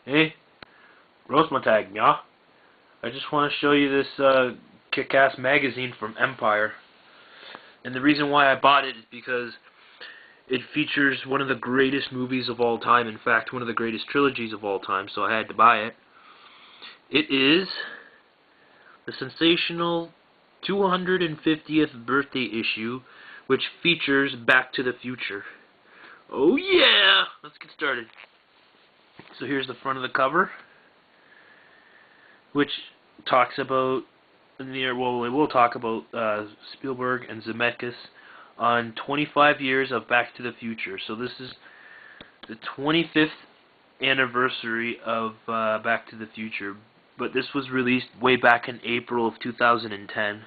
Hey, Rosmatag, yeah? I just want to show you this kick-ass magazine from Empire. And the reason why I bought it is because it features one of the greatest movies of all time. In fact, one of the greatest trilogies of all time, so I had to buy it. It is the sensational 250th birthday issue, which features Back to the Future. Oh yeah! Let's get started. So here's the front of the cover, which talks about well, it will talk about Spielberg and Zemeckis on 25 years of Back to the Future. So this is the 25th anniversary of Back to the Future, but this was released way back in April of 2010,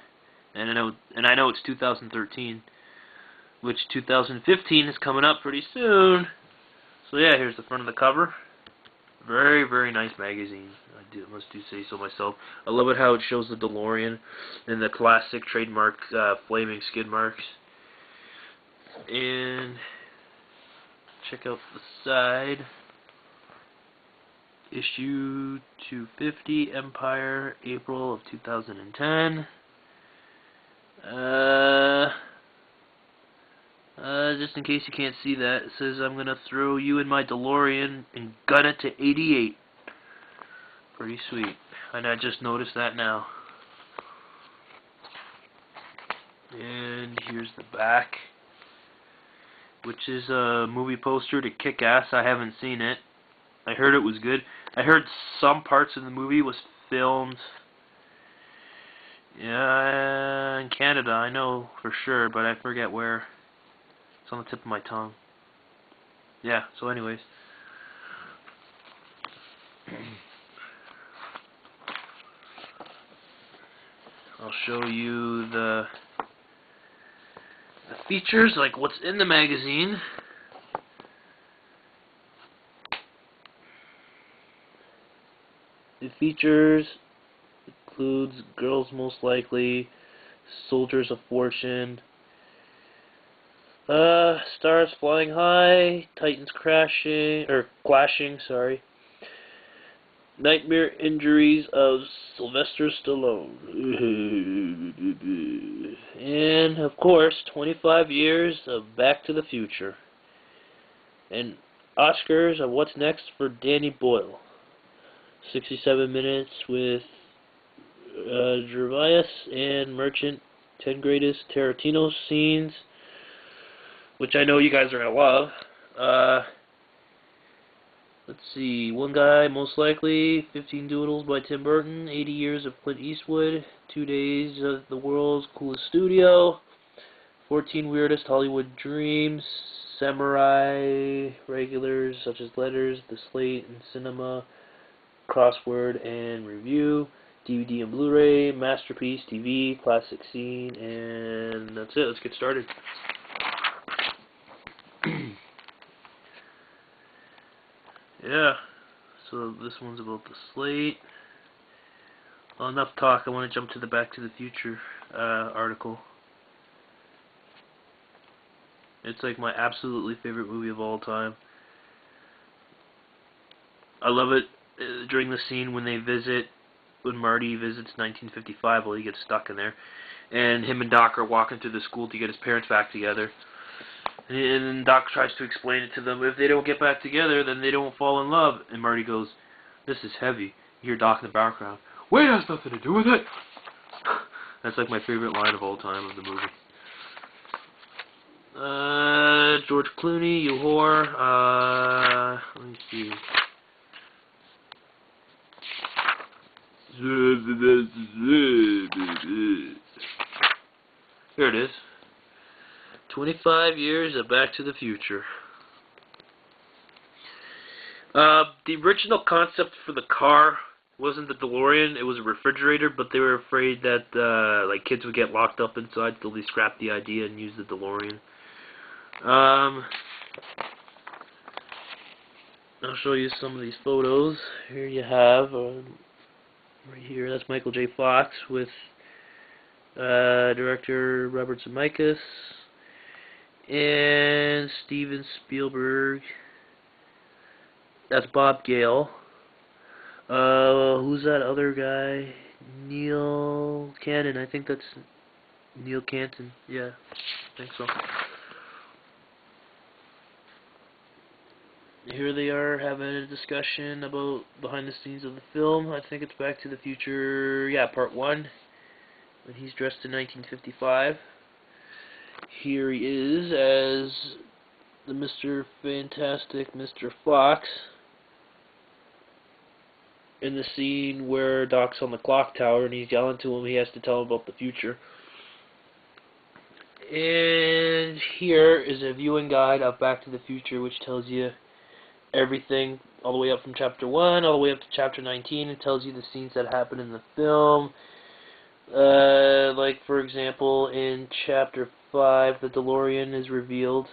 and I know it's 2013, which 2015 is coming up pretty soon. So yeah, here's the front of the cover. Very, very nice magazine. I must say so myself. I love it how it shows the DeLorean and the classic trademark flaming skid marks. And check out the side. Issue 250, Empire, April of 2010. Just in case you can't see that, it says I'm gonna throw you in my DeLorean and gun it to 88. Pretty sweet. And I just noticed that now. And here's the back, which is a movie poster to Kick-Ass. I haven't seen it. I heard it was good. I heard some parts of the movie was filmed in Canada, I know for sure, but I forget where. It's on the tip of my tongue. Yeah, so anyways. I'll show you the features, like what's in the magazine. The features includes Girls Most Likely, Soldiers of Fortune, Stars Flying High, Titans Clashing, sorry. Nightmare Injuries of Sylvester Stallone. And, of course, 25 years of Back to the Future. And Oscars of What's Next for Danny Boyle. 67 minutes with Gervais and Merchant. 10 greatest Tarantino scenes, which I know you guys are going to love. Let's see, One Guy, Most Likely, 15 Doodles by Tim Burton, 80 Years of Clint Eastwood, 2 Days of the World's Coolest Studio, 14 Weirdest Hollywood Dreams, Samurai Regulars such as Letters, The Slate and Cinema, Crossword and Review, DVD and Blu-ray, Masterpiece TV, Classic Scene, and that's it. Let's get started. Yeah, so this one's about the slate. Well, enough talk. I want to jump to the Back to the Future article. It's like my absolutely favorite movie of all time. I love it during the scene when Marty visits 1955 while he gets stuck in there. And him and Doc are walking through the school to get his parents back together. And Doc tries to explain it to them. If they don't get back together, then they don't fall in love. And Marty goes, "This is heavy." You hear Doc in the background, "Weight has nothing to do with it." That's like my favorite line of all time of the movie. George Clooney, you whore. Let me see. Here it is. 25 years of Back to the Future. The original concept for the car wasn't the DeLorean, it was a refrigerator, but they were afraid that like kids would get locked up inside, so they scrapped the idea and used the DeLorean. I'll show you some of these photos. Here you have, right here, that's Michael J. Fox with director Robert Zemeckis and Steven Spielberg. That's Bob Gale. Who's that other guy? Neil Cannon. I think that's Neil Canton. Yeah, I think so. Here they are having a discussion about behind the scenes of the film. I think it's Back to the Future, yeah, part 1, when he's dressed in 1955. Here he is as the Mr. Fantastic Mr. Fox in the scene where Doc's on the clock tower and he's yelling to him. He has to tell him about the future. And here is a viewing guide of Back to the Future, which tells you everything all the way up from chapter 1 all the way up to chapter 19. It tells you the scenes that happen in the film. Like, for example, in chapter 5, the DeLorean is revealed.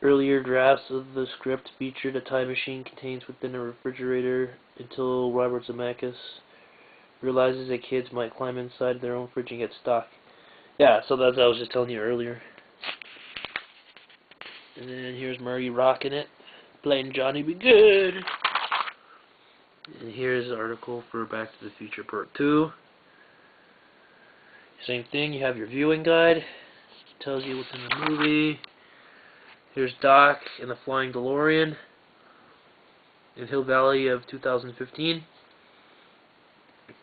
Earlier drafts of the script featured a time machine contained within a refrigerator until Robert Zemeckis realizes that kids might climb inside their own fridge and get stuck. Yeah, so that's what I was just telling you earlier. And then here's Marty rocking it, playing Johnny Be Good. And here's an article for Back to the Future Part 2. Same thing, you have your viewing guide. It tells you what's in the movie. Here's Doc in the Flying DeLorean in Hill Valley of 2015.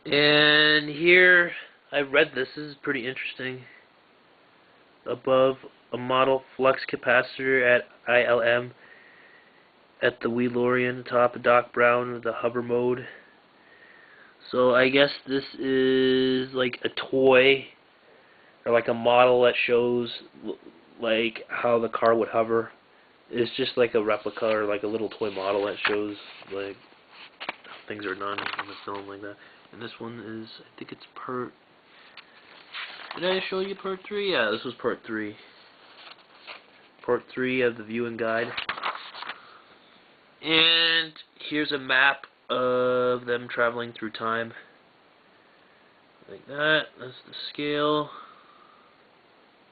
And here, I read this is pretty interesting. Above, a model flux capacitor at ILM at the WeLorean, top of Doc Brown with the hover mode. So I guess this is like a toy or like a model that shows like how the car would hover. It's just like a replica or like a little toy model that shows like how things are done in the film like that. And this one is, I think it's part... Did I show you part 3? Yeah, this was part 3. Part 3 of the viewing guide. And here's a map of them traveling through time. Like that. That's the scale.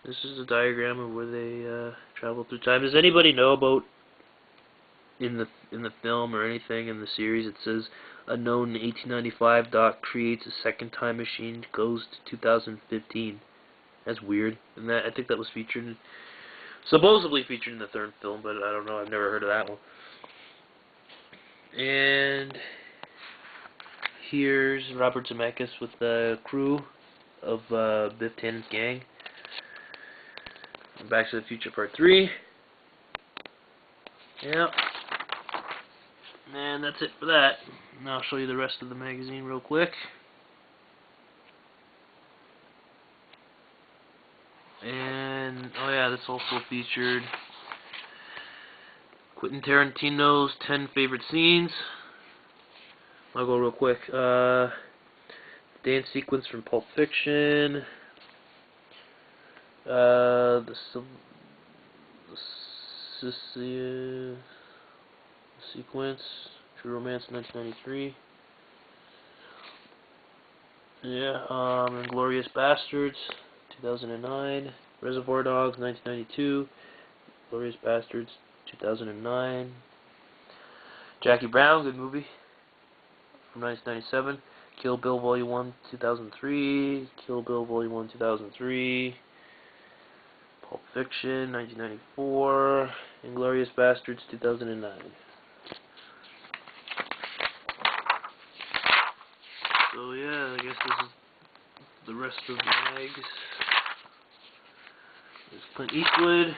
This is a diagram of where they travel through time. Does anybody know about in the film or anything in the series? It says unknown in 1895. Doc creates a second time machine, goes to 2015. That's weird. And that I think that was featured, supposedly featured in the third film, but I don't know. I've never heard of that one. And here's Robert Zemeckis with the crew of Biff Tannen's gang. Back to the Future Part 3. Yeah. And that's it for that. Now I'll show you the rest of the magazine real quick. And, oh yeah, this also featured Quentin Tarantino's 10 favorite scenes. I'll go real quick. Dance sequence from Pulp Fiction. The sequence, True Romance, 1993. Yeah, Inglourious Bastards, 2009. Reservoir Dogs, 1992. Inglourious Bastards, 2009. Jackie Brown, good movie, from 1997. Kill Bill Volume 1, 2003. Kill Bill Volume 1, 2003. Pulp Fiction, 1994. Inglourious Bastards, 2009. So yeah, I guess this is the rest of the mags. There's Clint Eastwood.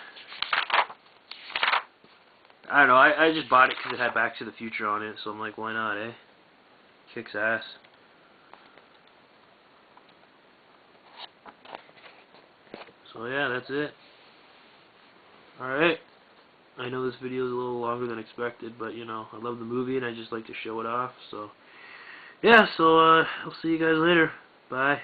I don't know, I just bought it because it had Back to the Future on it, so I'm like, why not, eh? Kicks ass. So yeah, that's it. Alright. I know this video is a little longer than expected, but you know, I love the movie and I just like to show it off, so yeah, so I'll see you guys later. Bye.